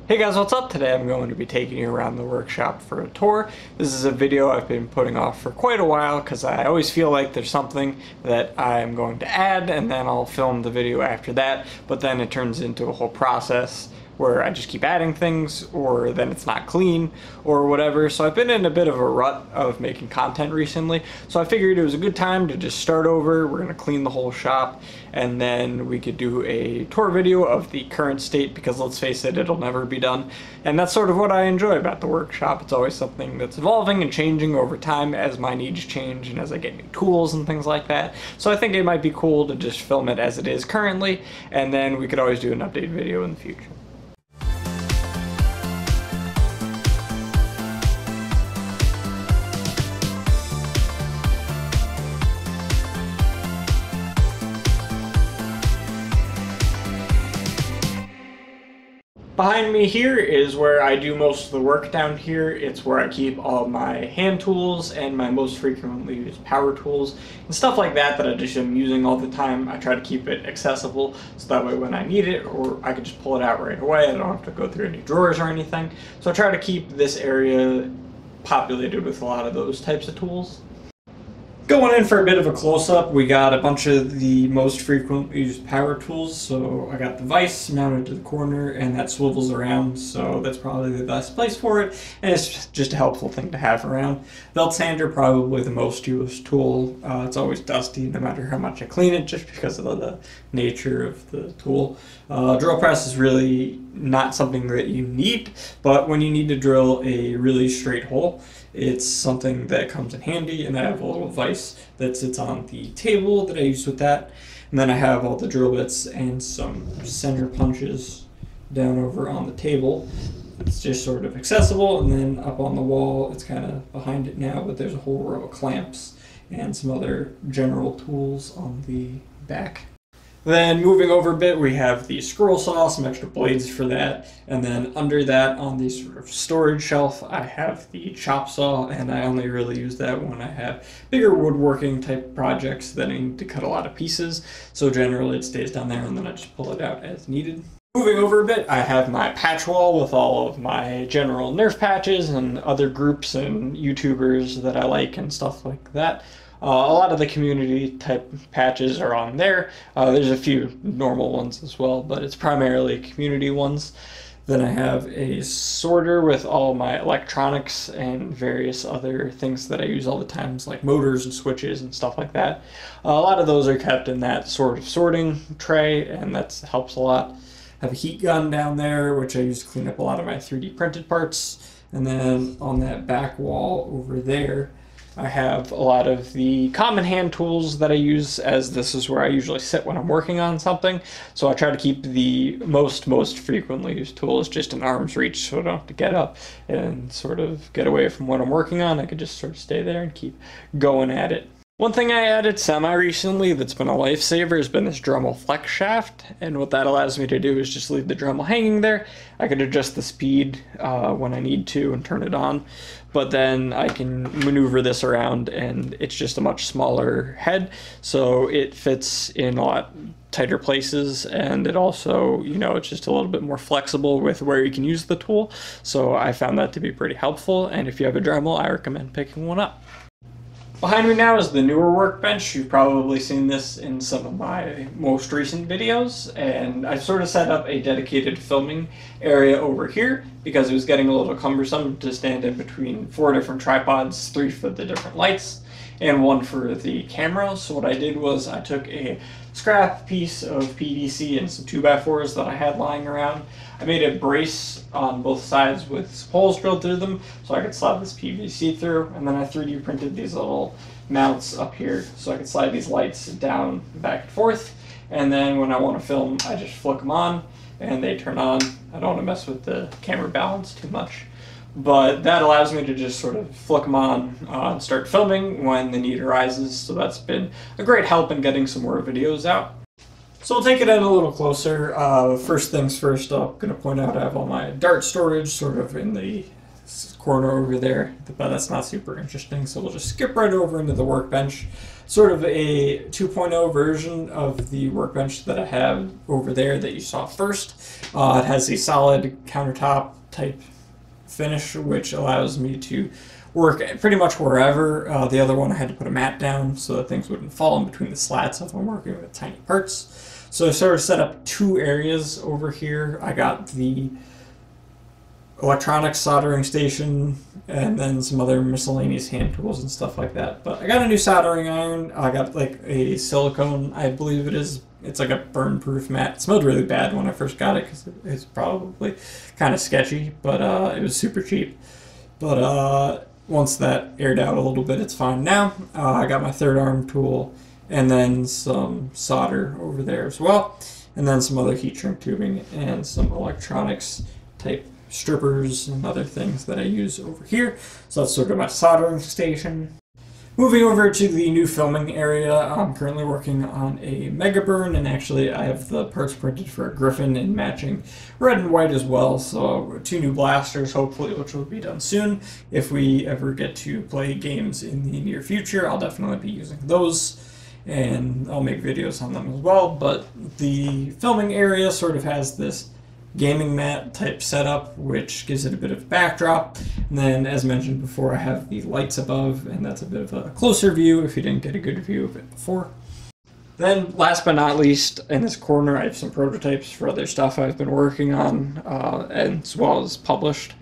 Hey guys, what's up? Today I'm going to be taking you around the workshop for a tour. This is a video I've been putting off for quite a while because I always feel like there's something that I'm going to add and then I'll film the video after that, but then it turns into a whole process where I just keep adding things, or then it's not clean, or whatever. So I've been in a bit of a rut of making content recently, so I figured it was a good time to just start over. We're gonna clean the whole shop, and then we could do a tour video of the current state, because let's face it, it'll never be done. And that's sort of what I enjoy about the workshop. It's always something that's evolving and changing over time as my needs change and as I get new tools and things like that. So I think it might be cool to just film it as it is currently, and then we could always do an update video in the future. Behind me here is where I do most of the work down here. It's where I keep all my hand tools and my most frequently used power tools and stuff like that that I just am using all the time. I try to keep it accessible so that way when I need it, or I can just pull it out right away. I don't have to go through any drawers or anything. So I try to keep this area populated with a lot of those types of tools. Going in for a bit of a close-up, we got a bunch of the most frequently used power tools. So I got the vise mounted to the corner, and that swivels around, so that's probably the best place for it, and it's just a helpful thing to have around. Belt sander, probably the most used tool. It's always dusty no matter how much I clean it, just because of the nature of the tool. Drill press is really not something that you need, but when you need to drill a really straight hole, it's something that comes in handy, and I have a little vise that sits on the table that I use with that. And then I have all the drill bits and some center punches down over on the table. It's just sort of accessible, and then up on the wall, it's kind of behind it now, but there's a whole row of clamps and some other general tools on the back. Then moving over a bit, we have the scroll saw, some extra blades for that, and then under that on the sort of storage shelf, I have the chop saw, and I only really use that when I have bigger woodworking type projects that I need to cut a lot of pieces, so generally it stays down there and then I just pull it out as needed. Moving over a bit, I have my patch wall with all of my general Nerf patches and other groups and YouTubers that I like and stuff like that. A lot of the community type patches are on there. There's a few normal ones as well, but it's primarily community ones. Then I have a sorter with all my electronics and various other things that I use all the time, like motors and switches and stuff like that. A lot of those are kept in that sort of sorting tray, and that helps a lot. I have a heat gun down there, which I use to clean up a lot of my 3D printed parts. And then on that back wall over there, I have a lot of the common hand tools that I use, as this is where I usually sit when I'm working on something. So I try to keep the most frequently used tools just in arm's reach, so I don't have to get up and sort of get away from what I'm working on. I could just sort of stay there and keep going at it. One thing I added semi-recently that's been a lifesaver has been this Dremel flex shaft, and what that allows me to do is just leave the Dremel hanging there. I can adjust the speed when I need to and turn it on, but then I can maneuver this around, and it's just a much smaller head, so it fits in a lot tighter places, and it also, it's just a little bit more flexible with where you can use the tool, so I found that to be pretty helpful, and if you have a Dremel, I recommend picking one up. Behind me now is the newer Workbench. You've probably seen this in some of my most recent videos, and I sort of set up a dedicated filming area over here because it was getting a little cumbersome to stand in between 4 different tripods, 3 for the different lights, and 1 for the camera. So what I did was I took a scrap piece of PVC and some 2x4s that I had lying around. I made a brace on both sides with holes drilled through them so I could slide this PVC through, and then I 3D printed these little mounts up here so I could slide these lights down back and forth, and then when I want to film I just flick them on and they turn on. I don't want to mess with the camera balance too much, but that allows me to just sort of flick them on and start filming when the need arises, so that's been a great help in getting some more videos out. So we'll take it in a little closer. First things first, I'm going to point out I have all my dart storage sort of in the corner over there, but that's not super interesting, so we'll just skip right over into the Workbench. Sort of a 2.0 version of the Workbench that I have over there that you saw first. It has a solid countertop type finish, which allows me to work pretty much wherever. The other one I had to put a mat down so that things wouldn't fall in between the slats if I'm working with tiny parts. So I sort of set up two areas over here. I got the electronics soldering station and then some other miscellaneous hand tools and stuff like that. But I got a new soldering iron. I got like a silicone, I believe it is. It's like a burn-proof mat. It smelled really bad when I first got it because it's probably kind of sketchy, but it was super cheap. But once that aired out a little bit, it's fine now. I got my third arm tool and then some solder over there as well, and then some other heat shrink tubing and some electronics type strippers and other things that I use over here. So that's sort of my soldering station. Moving over to the new filming area, I'm currently working on a Mega Burn, and actually I have the parts printed for a Griffin in matching red and white as well. So 2 new blasters, hopefully, which will be done soon. If we ever get to play games in the near future, I'll definitely be using those, and I'll make videos on them as well. But the filming area sort of has this gaming mat type setup, which gives it a bit of backdrop. And then, as mentioned before, I have the lights above, and that's a bit of a closer view if you didn't get a good view of it before. Then, last but not least, in this corner, I have some prototypes for other stuff I've been working on, as well as published.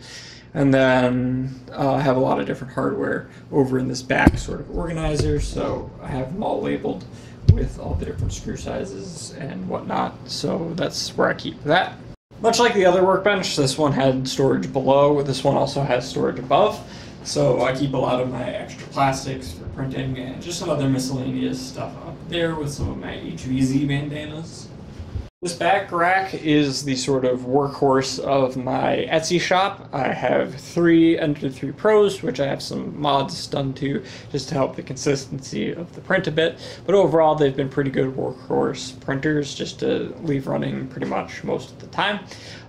And then I have a lot of different hardware over in this back sort of organizer, so I have them all labeled with all the different screw sizes and whatnot, so that's where I keep that. Much like the other Workbench, this one had storage below. This one also has storage above. So I keep a lot of my extra plastics for printing and just some other miscellaneous stuff up there with some of my HVZ bandanas. This back rack is the sort of workhorse of my Etsy shop. I have 3 Ender 3 Pros, which I have some mods done to, just to help the consistency of the print a bit. But overall, they've been pretty good workhorse printers, just to leave running pretty much most of the time.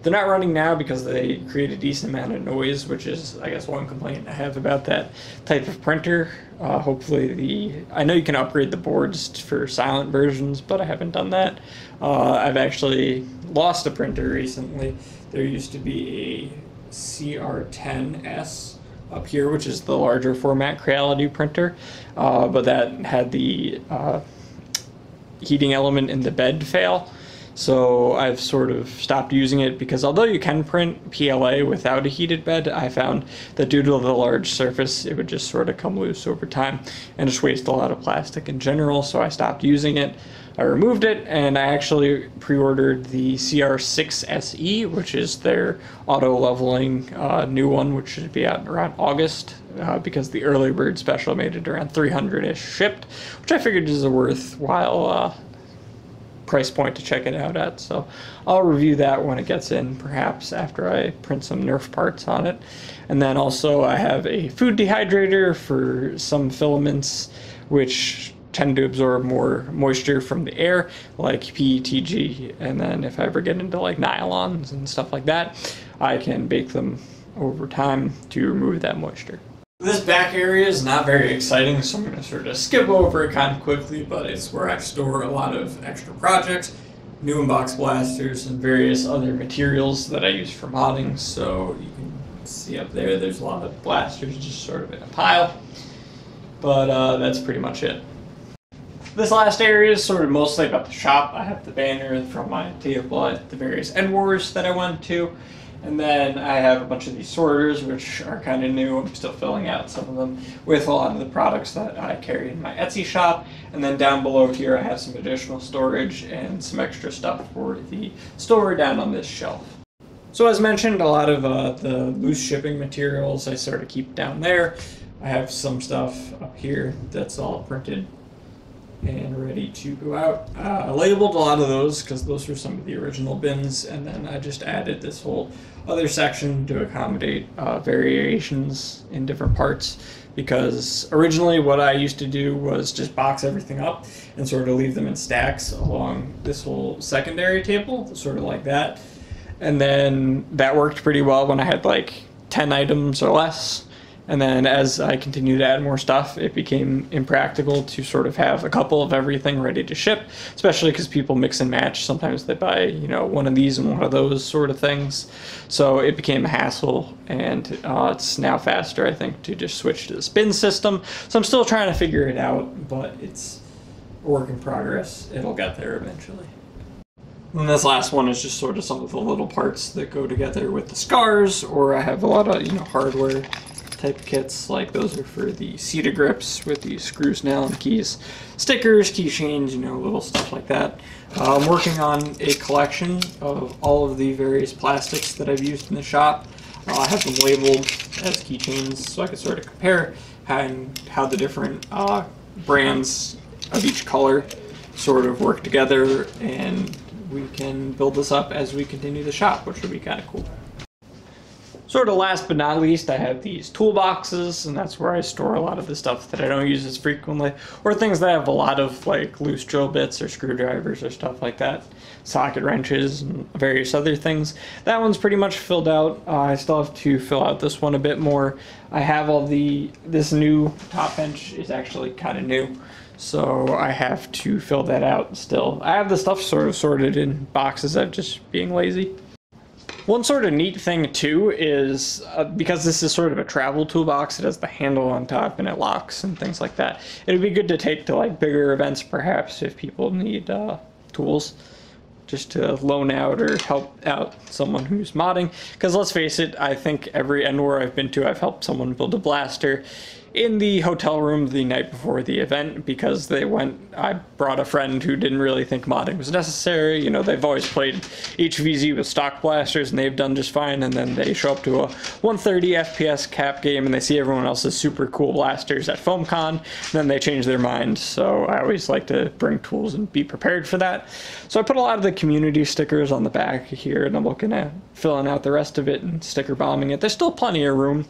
They're not running now because they create a decent amount of noise, which is, I guess, one complaint I have about that type of printer. Hopefully I know you can upgrade the boards for silent versions, but I haven't done that. I've actually lost a printer recently. There used to be a CR10S up here, which is the larger format Creality printer, but that had the heating element in the bed fail. So I've sort of stopped using it because although you can print PLA without a heated bed, I found that due to the large surface, it would just sort of come loose over time and just waste a lot of plastic in general, so I stopped using it. I removed it, and I actually pre-ordered the CR6SE, which is their auto-leveling new one, which should be out around August, because the early bird special made it around 300-ish shipped, which I figured is a worthwhile price point to check it out at. So I'll review that when it gets in, perhaps after I print some Nerf parts on it. And then also I have a food dehydrator for some filaments which tend to absorb more moisture from the air, like PETG, and then if I ever get into like nylons and stuff like that, I can bake them over time to remove that moisture. This back area is not very exciting, so I'm going to sort of skip over it kind of quickly, but it's where I store a lot of extra projects, new in-box blasters, and various other materials that I use for modding. So you can see up there, there's a lot of blasters just sort of in a pile, but that's pretty much it. This last area is sort of mostly about the shop. I have the banner from my table at the various End Wars that I went to. And then I have a bunch of these sorters, which are kind of new. I'm still filling out some of them with a lot of the products that I carry in my Etsy shop. And then down below here, I have some additional storage and some extra stuff for the store down on this shelf. So as mentioned, a lot of the loose shipping materials I sort of keep down there. I have some stuff up here that's all printed and ready to go out. I labeled a lot of those because those were some of the original bins, and then I just added this whole other section to accommodate variations in different parts, because originally what I used to do was just box everything up and sort of leave them in stacks along this whole secondary table, sort of like that. And then that worked pretty well when I had like 10 items or less. And then as I continued to add more stuff, it became impractical to sort of have a couple of everything ready to ship, especially because people mix and match. Sometimes they buy, you know, one of these and one of those sort of things. So it became a hassle, and it's now faster, I think, to just switch to the spin system. So I'm still trying to figure it out, but it's a work in progress. It'll get there eventually. And this last one is just sort of some of the little parts that go together with the scars, or I have a lot of, you know, hardware type kits. Like those are for the Cedar grips with the screws, nail, and keys, stickers, keychains, you know, little stuff like that. I'm working on a collection of all of the various plastics that I've used in the shop. I have them labeled as keychains so I can sort of compare how the different brands of each color sort of work together, and we can build this up as we continue the shop, which would be kind of cool. Sort of last but not least, I have these toolboxes, and that's where I store a lot of the stuff that I don't use as frequently, or things that have a lot of like loose drill bits or screwdrivers or stuff like that, socket wrenches and various other things. That one's pretty much filled out. I still have to fill out this one a bit more. I have this new top bench is actually kind of new, so I have to fill that out still. I have the stuff sort of sorted in boxes. I'm just being lazy. One sort of neat thing too is, because this is sort of a travel toolbox, it has the handle on top and it locks and things like that. It'd be good to take to like bigger events perhaps if people need tools, just to loan out or help out someone who's modding. Because let's face it, I think every end war I've been to, I've helped someone build a blaster in the hotel room the night before the event, because I brought a friend who didn't really think modding was necessary. You know, they've always played HVZ with stock blasters and they've done just fine, and then they show up to a 130 FPS cap game and they see everyone else's super cool blasters at FoamCon, and then they change their mind. So I always like to bring tools and be prepared for that. So I put a lot of the community stickers on the back here, and I'm looking at filling out the rest of it and sticker bombing it. There's still plenty of room,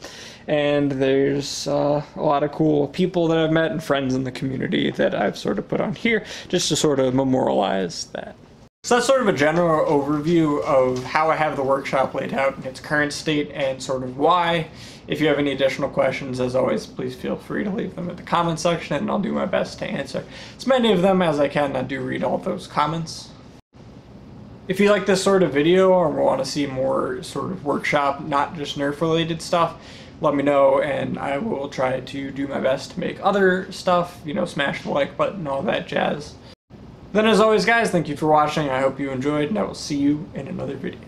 and there's a lot of cool people that I've met and friends in the community that I've sort of put on here just to sort of memorialize that. So that's sort of a general overview of how I have the workshop laid out in its current state and sort of why. If you have any additional questions, as always, please feel free to leave them in the comment section and I'll do my best to answer as many of them as I can. I do read all those comments. If you like this sort of video or want to see more sort of workshop, not just Nerf related stuff, let me know and I will try to do my best to make other stuff, you know, smash the like button, all that jazz. Then as always guys, thank you for watching. I hope you enjoyed, and I will see you in another video.